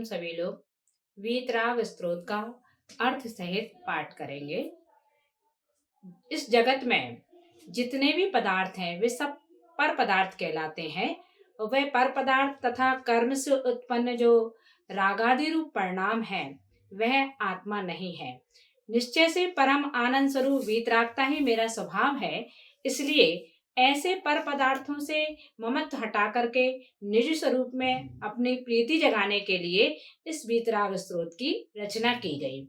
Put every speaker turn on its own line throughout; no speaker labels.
हम सभी लोग वीतराग स्तोत्र का अर्थ सहित पाठ करेंगे। इस जगत में जितने भी पदार्थ हैं वे सब पर पदार्थ कहलाते हैं। और वह पर पदार्थ तथा कर्म से उत्पन्न जो रागादि रूप परिणाम है वह आत्मा नहीं है। निश्चय से परम आनंद स्वरूप वीतरागता ही मेरा स्वभाव है। इसलिए ऐसे पर पदार्थों से ममत्व हटा करके निज स्वरूप में अपनी प्रीति जगाने के लिए इस वीतराग स्तोत्र की रचना की गई।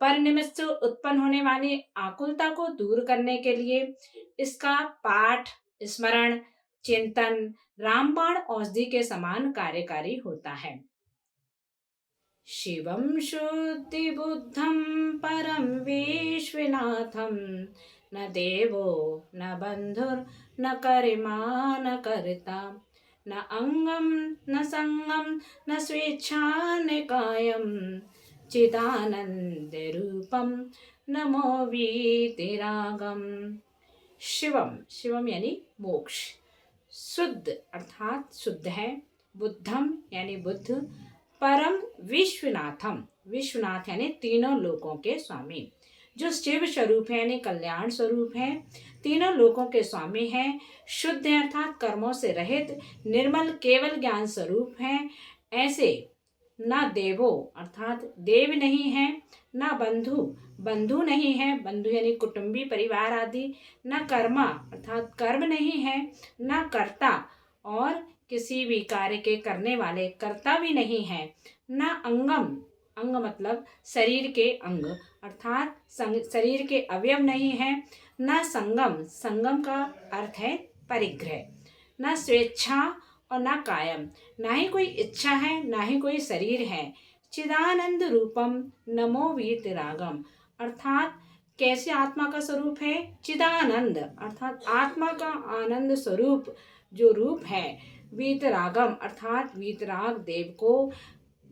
पर निमित्त से उत्पन्न होने वाली आकुलता को दूर करने के लिए इसका पाठ, स्मरण, चिंतन रामबाण औषधि के समान कार्यकारी होता है। शिवं शुद्धि बुद्धं परम विश्वनाथं न देवो न बंधुर न करिमा न कर्ता न अंगम न संगम न स्वेच्छा न कायम चिदानंद रूपम नमो वीतिरागम। शिवम, शिवम यानी मोक्ष, शुद्ध अर्थात शुद्ध है, बुद्धम यानी बुद्ध, परम विश्वनाथम, विश्वनाथ यानी तीनों लोकों के स्वामी, जो शिव स्वरूप है यानी कल्याण स्वरूप है, तीनों लोकों के स्वामी हैं, शुद्ध है अर्थात कर्मों से रहित, निर्मल केवल ज्ञान स्वरूप है। ऐसे ना देवो अर्थात देव नहीं है, ना बंधु, बंधु नहीं है, बंधु यानी कुटुंबी परिवार आदि, ना कर्मा अर्थात कर्म नहीं है, ना कर्ता और किसी भी कार्य के करने वाले कर्ता भी नहीं है, ना अंगम, अंग मतलब शरीर के अंग अर्थात शरीर के अवयव नहीं है, ना संगम, संगम का अर्थ है परिग्रह, ना स्वेच्छा और ना कायम, ना ही कोई इच्छा है ना ही कोई शरीर है। चिदानंद रूपम नमो वीतरागम अर्थात कैसे आत्मा का स्वरूप है, चिदानंद अर्थात आत्मा का आनंद स्वरूप जो रूप है, वीतरागम अर्थात वीतराग देव को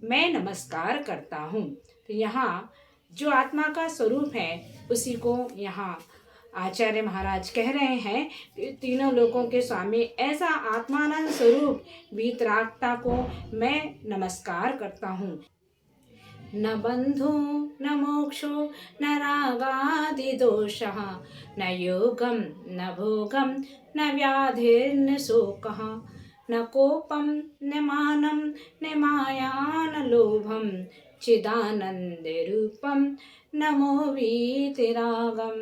मैं नमस्कार करता हूँ। तो यहाँ जो आत्मा का स्वरूप है उसी को यहाँ आचार्य महाराज कह रहे हैं कि तीनों लोकों के स्वामी ऐसा आत्मानंद स्वरूप वीतरागता को मैं नमस्कार करता हूँ। न बंधु न मोक्षो न रागादि दोषः न योगम न भोगम न व्याधिर्न शोकः न कोपम न मानम न माया न लोभम चिदानंद रूपम नमो वीतरागम।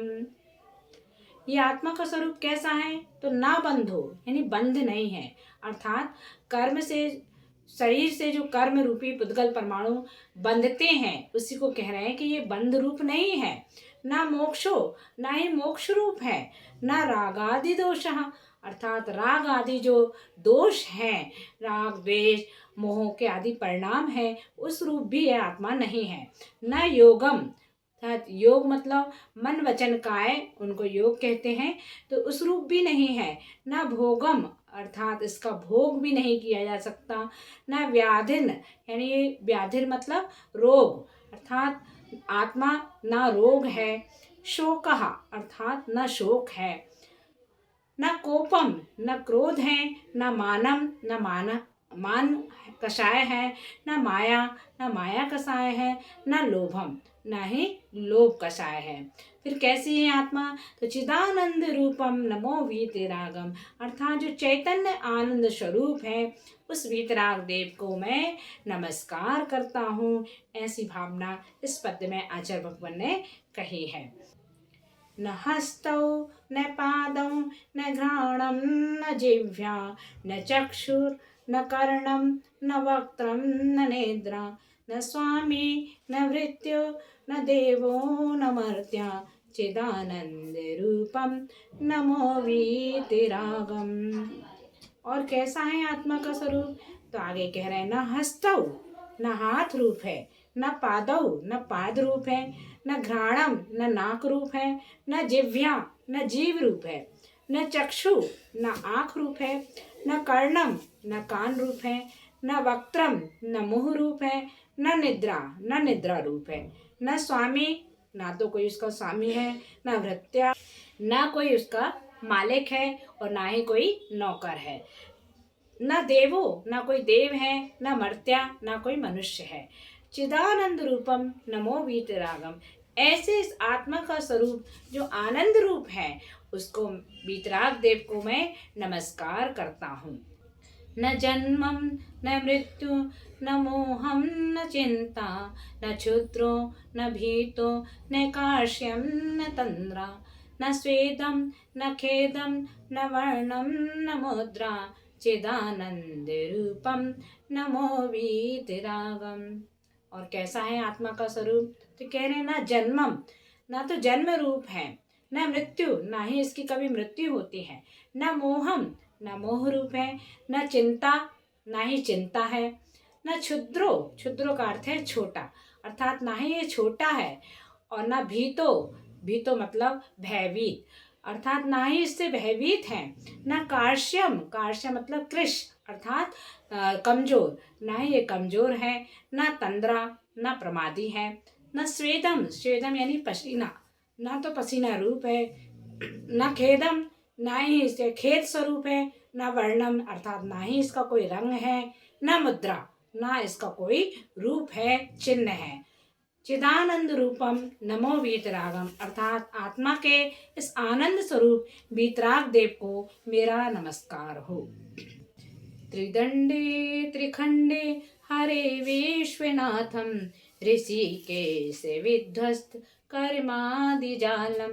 ये आत्मा का स्वरूप कैसा है, तो ना बंधो यानी बंध नहीं है अर्थात कर्म से, शरीर से जो कर्म रूपी पुद्गल परमाणु बंधते हैं उसी को कह रहे हैं कि ये बंध रूप नहीं है। ना मोक्षो, ना ही मोक्ष रूप है, ना रागादि दोष अर्थात राग आदि जो दोष हैं, राग द्वेष मोह के आदि परिणाम है उस रूप भी यह आत्मा नहीं है। ना योगम अर्थात योग मतलब मन वचन काय, उनको योग कहते हैं, तो उस रूप भी नहीं है। ना भोगम अर्थात इसका भोग भी नहीं किया जा सकता। ना व्याधिन यानी व्याधिर मतलब रोग अर्थात आत्मा ना रोग है। शोकः अर्थात न शोक है। न कोपम न क्रोध है, न मानम न मान कषाय है, न माया कषाय है, न लोभम न ही लोभ कषाय है। फिर कैसी है आत्मा, तो चिदानंद रूपम नमो वीतरागम अर्थात जो चैतन्य आनंद स्वरूप है उस वीतराग देव को मैं नमस्कार करता हूँ। ऐसी भावना इस पद्य में आचार्य भगवान ने कही है। न हस्तौ न पादौ न घ्राणं न जिह्वा न चक्षुर न कर्णं न वक्त्रं न नेत्रा न स्वामी न भृत्यो न देवो न मर्त्य चिदानंद रूपम नमो वीतरागम। और कैसा है आत्मा का स्वरूप, तो आगे कह रहे हैं न हस्तौ न हाथ रूप है, न पादौ न पाद रूप है, न घ्राणम न नाक रूप है, न जिह्वा न जीव रूप है, न चक्षु न आँख रूप है, न कर्णम न कान रूप है, न वक्त्रम न मुंह रूप है, न निद्रा रूप है, न स्वामी ना तो कोई उसका स्वामी है, न भृत्या ना कोई उसका मालिक है और ना ही कोई नौकर है। न देवो, न कोई देव है, न मर्त्या, न कोई मनुष्य है। चिदानंद रूपम नमो वीतरागम, ऐसे इस आत्मा का स्वरूप जो आनंद रूप है उसको वीतराग देव को मैं नमस्कार करता हूँ। न जन्मं न मृत्यु न मोहं न चिंता न क्षुद्रो न भीतो न काश्यं न तंद्रा न स्वेदं न खेदं न वर्णं न मुद्रा चिदानंद रूपम नमो वीतरागम। और कैसा है आत्मा का स्वरूप? तो कह रहे हैं ना जन्मम, ना तो जन्म रूप है, न मृत्यु, ना ही इसकी कभी मृत्यु होती है, न मोहम, न मोह रूप है, न चिंता, ना ही चिंता है, न क्षुद्रो, क्षुद्रो का अर्थ है छोटा, अर्थात ना ही ये छोटा है, और न भीतो, भीतो मतलब भयभीत, अर्थात ना ही इससे भयभीत है, न कार्श्यम, कार्श्यम मतलब कृश अर्थात कमजोर, ना ही ये कमजोर है, न तंद्रा, न प्रमादी है, न स्वेदम, स्वेदम यानी पसीना, ना तो पसीना रूप है, न खेदम, ना ही इसके खेद स्वरूप है, न वर्णम अर्थात ना ही इसका कोई रंग है, न मुद्रा, ना इसका कोई रूप है, चिन्ह है। चिदानंद रूपम नमो वीतरागम, अर्थात आत्मा के इस आनंद स्वरूप वीतराग देव को मेरा नमस्कार हो। त्रिदंडे त्रिखंडे हरे विश्वनाथम ऋषिकेश विध्वस्त कर्मादिजालम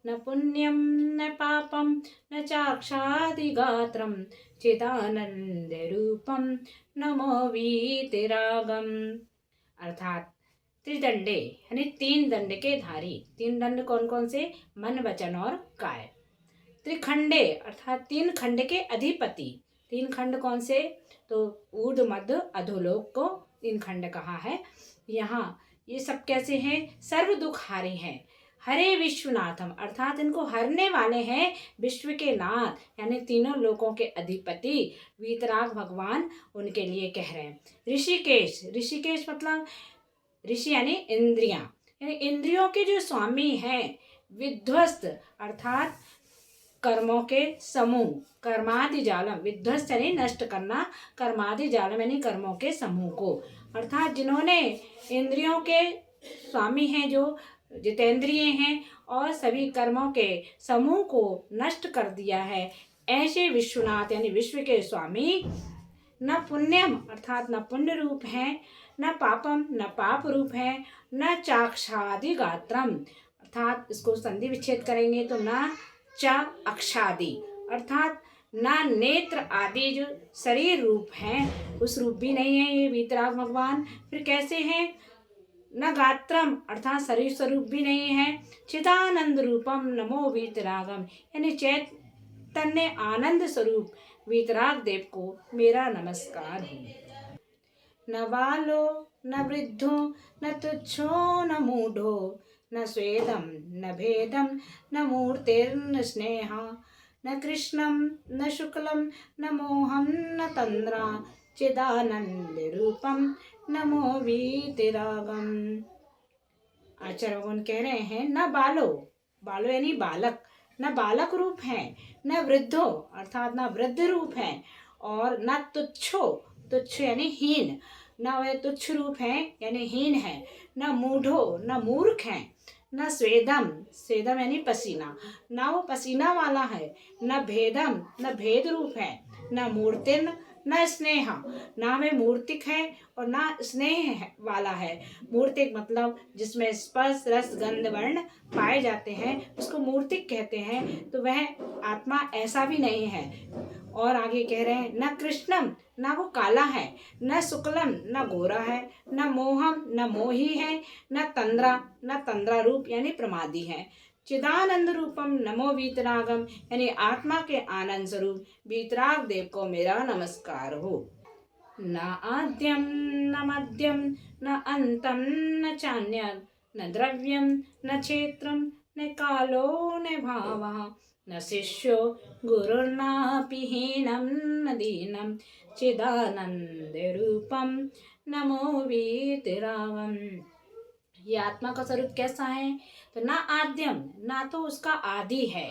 न पुण्यम न पापम न चाक्षादिगात्रम चिदानंद रूपम नमो वीतरागम। अर्थात त्रिदंडे यानी तीन दंड के धारी, तीन दंड कौन कौन से? मन वचन और काय। त्रिखंडे अर्थात तीन खंड के अधिपति, तीन खंड कौन से? तो ऊर्ध्व मध्य अधोलोक को तीन खंड कहा है। यहाँ ये सब कैसे हैं? सर्व दुख हारे हैं। हरे विश्वनाथम अर्थात इनको हरने वाले हैं, विश्व के नाथ यानी तीनों लोकों के अधिपति वीतराग भगवान उनके लिए कह रहे हैं। ऋषिकेश, ऋषिकेश मतलब ऋषि यानी इंद्रियां, यानी इंद्रियों के जो स्वामी हैं। विध्वस्त अर्थात कर्मों के समूह, कर्मादि जालम, विध्वस्त यानी नष्ट करना, कर्मादि जालम यानी कर्मों के समूह को, अर्थात जिन्होंने इंद्रियों के स्वामी हैं, जो जितेंद्रिय हैं और सभी कर्मों के समूह को नष्ट कर दिया है, ऐसे विश्वनाथ यानी विश्व के स्वामी न पुण्यम अर्थात न पुण्य रूप है, न पापम न पाप रूप है, न चाक्षादि गात्रम अर्थात इसको संधि विच्छेद करेंगे तो न चा अक्षादि अर्थात न नेत्र आदि जो शरीर रूप हैं उस रूप भी नहीं है ये वीतराग भगवान। फिर कैसे हैं? न गात्रम अर्थात शरीर स्वरूप भी नहीं है। चिदानंद रूपम नमो वीतरागम यानी चैतन्य आनंद स्वरूप वीतराग देव को मेरा नमस्कार है। न बालो न वृद्धो न तुच्छो न मूढ़ो न स्वेदम न भेदम न मूर्तिर्न स्नेहा न कृष्णम न शुक्लम न मोहम न तंद्रा चिदानंद रूपम नमो वीतरागम। आचार्य भगवान कह रहे हैं न बालो, बालो यानी बालक, न बालक रूप है, न वृद्धो अर्थात न वृद्ध रूप है, और न तुच्छो, तुच्छ यानी हीन, न वह तुच्छ रूप है यानी हीन है, न मूढ़ो न मूर्ख है, न स्वेदम, स्वेदम यानी पसीना, न वो पसीना वाला है, न भेदम न भेद रूप है, न मूर्तिन न स्नेह, ना वे मूर्तिक है और ना स्नेह वाला है। मूर्तिक मतलब जिसमें स्पर्श रस गंध वर्ण पाए जाते हैं उसको मूर्तिक कहते हैं, तो वह आत्मा ऐसा भी नहीं है। और आगे कह रहे हैं न कृष्णम, ना वो काला है, न शुक्लम न गोरा है, न मोहम न मोही है, न तंद्रा रूप यानी प्रमादी है। चिदानंद रूपम नमो वीतरागम यानी आत्मा के आनंद स्वरूप वीतराग देव को मेरा नमस्कार हो। न आद्यम न मध्यम न अंतम न चान्यद न द्रव्यम न क्षेत्रम न कालो न भावः न शिष्यो गुरुर्नापि हीनं न दीनं चिदानंद रूपम नमो वीतरागम। ये आत्मा का स्वरूप कैसा है? तो ना आद्यम, ना तो उसका आदि है,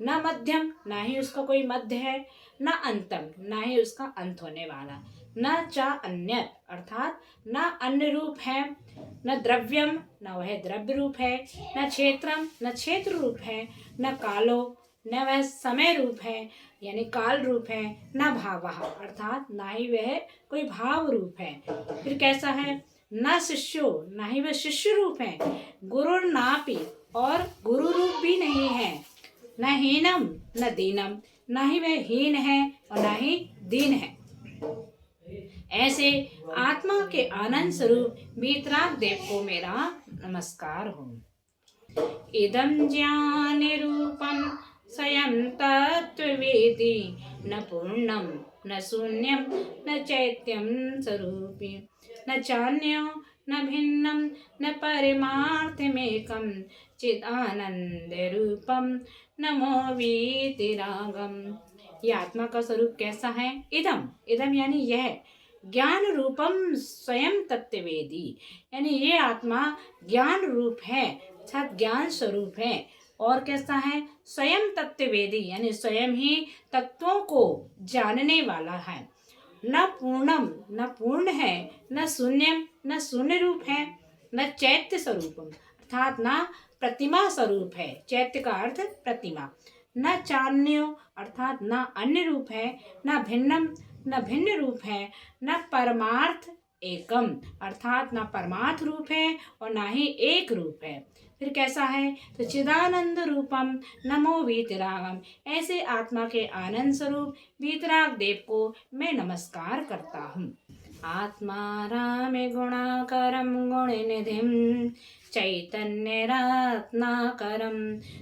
न मध्यम, ना ही उसका कोई मध्य है, न अंतम, ना ही उसका अंत होने वाला, न चा अन्यत अर्थात न अन्य रूप है, न द्रव्यम, न वह द्रव्य रूप है, न क्षेत्रम, न क्षेत्र रूप है, न कालो, न वह समय रूप है यानी काल रूप है, न भावः अर्थात ना ही वह कोई भाव रूप है। फिर कैसा है, न शिष्यो, ना ही वह शिष्य रूप है, गुरु नापि और गुरु रूप भी नहीं है, न हीनम न दीनम, ना ही वह हीन है और ना ही दीन है। ऐसे आत्मा के आनंद स्वरूप वीतराग देव को मेरा नमस्कार हो। इदं ज्ञानरूपं स्वयं तत्त्ववेदी, न पूर्णं न शून्यं न चैत्यं स्वरूपी, न चान्यो न भिन्नं न परमार्थमेकं चिदानन्दरूपं नमो वीतिरागम। ये आत्मा का स्वरूप कैसा है? इदम, इदम यानी यह, ज्ञान रूपम स्वयं तत्ववेदी यानी ये आत्मा ज्ञान रूप है, अर्थात ज्ञान स्वरूप है। और कैसा है? स्वयं तत्ववेदी यानी स्वयं ही तत्वों को जानने वाला है। न पूर्णम, न पूर्ण है, न शून्यम, न शून्य रूप है, न चैत्य स्वरूपम अर्थात न प्रतिमा स्वरूप है, चैत्य का अर्थ प्रतिमा, न चान्यो अर्थात न अन्य रूप है, न भिन्नम न भिन्न रूप है, न परमार्थ एकम अर्थात न परमार्थ रूप है और ना ही एक रूप है। फिर कैसा है? तो चिदानंद रूपम नमो वीतरागम, ऐसे आत्मा के आनंद स्वरूप वीतराग देव को मैं नमस्कार करता हूँ। आत्मा राम गुणाकरम गुणनिधिम चैतन्य रत्नाकरम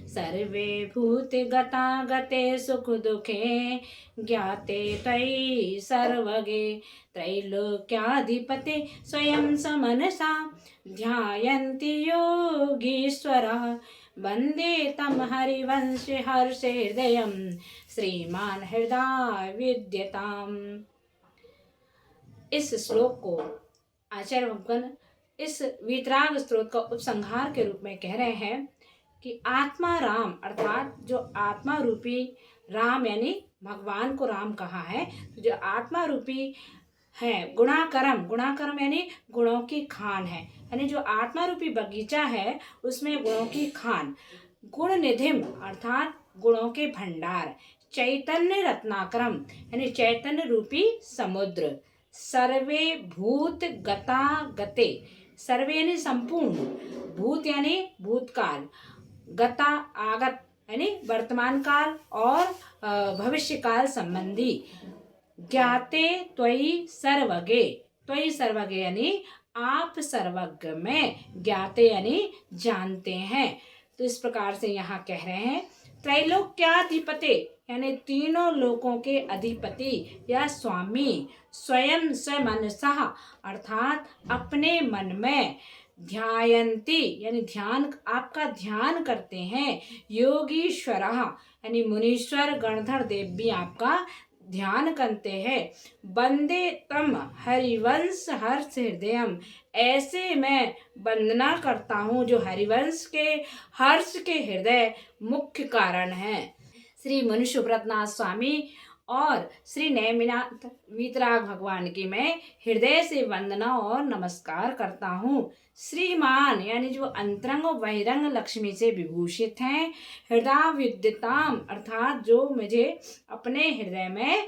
सर्वे भूति गता गते सुख दुखे ज्ञाते तयि सर्वगे त्रैलोक्याधिपते स्वयं समनसा ध्यायन्ति योगीश्वरः वन्दे तं हरिवंश हर्षे हृदयं श्रीमान हृदय विद्यताम्। इस श्लोक को आचार्य भगवान इस वीतराग स्त्रोत का उपसंहार के रूप में कह रहे हैं कि आत्मा राम अर्थात जो आत्मा रूपी राम यानी भगवान को राम कहा है, तो जो आत्मा रूपी है गुणाकरम, गुणाकरम यानी गुणों की खान है, यानी जो आत्मा रूपी बगीचा है उसमें गुणों की खान, गुण निधिम अर्थात गुणों के भंडार, चैतन्य रत्नाकरम यानी चैतन्य रूपी समुद्र, सर्वे भूत गता गते, सर्वे यानी संपूर्ण, भूत यानी भूतकाल, गता आगत यानी वर्तमान काल और भविष्य काल संबंधी, ज्ञाते त्वयि सर्वगे, त्वयि सर्वगे यानी आप सर्वज्ञ में, ज्ञाते यानी जानते हैं। तो इस प्रकार से यहाँ कह रहे हैं त्रैलोक्याधिपते यानी तीनों लोकों के अधिपति या स्वामी, स्वयं स्वमनसः अर्थात अपने मन में, ध्यायन्ति यानी ध्यान, आपका ध्यान करते हैं, योगीश्वरः यानी मुनीश्वर गणधर देव भी आपका ध्यान करते हैं, वंदे तम हरिवंश हर्ष हृदयम, ऐसे मैं वंदना करता हूँ जो हरिवंश के हर्ष के हृदय मुख्य कारण है। श्री मनुष्य व्रतनाथ स्वामी और श्री नेमिनाथ वीतराग भगवान की मैं हृदय से वंदना और नमस्कार करता हूँ। श्रीमान यानी जो अंतरंग और बहिरंग लक्ष्मी से विभूषित हैं, हृदय विद्यताम अर्थात जो मुझे अपने हृदय में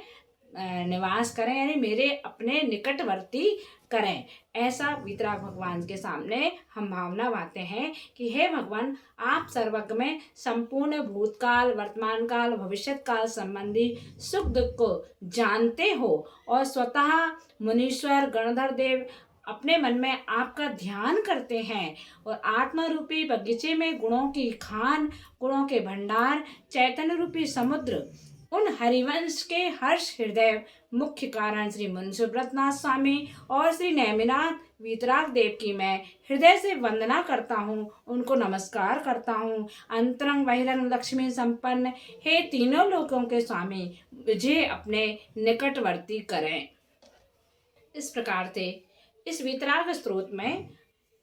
निवास करें यानी मेरे अपने निकटवर्ती करें, ऐसा वीतराग भगवान के सामने हम भावना बांधते हैं कि हे भगवान, आप सर्वज्ञ में संपूर्ण भूतकाल, वर्तमान काल, भविष्य काल संबंधी सुख दुख को जानते हो और स्वतः मुनीश्वर गणधर देव अपने मन में आपका ध्यान करते हैं और आत्मा रूपी बगीचे में गुणों की खान, गुणों के भंडार, चैतन्य रूपी समुद्र, उन हरिवंश के हर्ष हृदय मुख्य कारण श्री मनुष्य व्रतनाथ स्वामी और श्री नेमिनाथ वीतराग देव की मैं हृदय से वंदना करता हूँ, उनको नमस्कार करता हूँ। अंतरंग बहिरंग लक्ष्मी संपन्न हे तीनों लोकों के स्वामी, मुझे अपने निकटवर्ती करें। इस प्रकार से इस वीतराग स्त्रोत में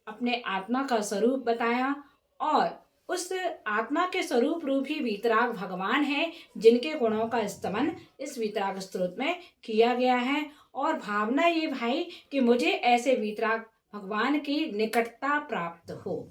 अपने आत्मा का स्वरूप बताया और उस आत्मा के स्वरूप रूप ही वीतराग भगवान है, जिनके गुणों का स्तमन इस वीतराग स्तोत्र में किया गया है। और भावना ये भाई कि मुझे ऐसे वीतराग भगवान की निकटता प्राप्त हो।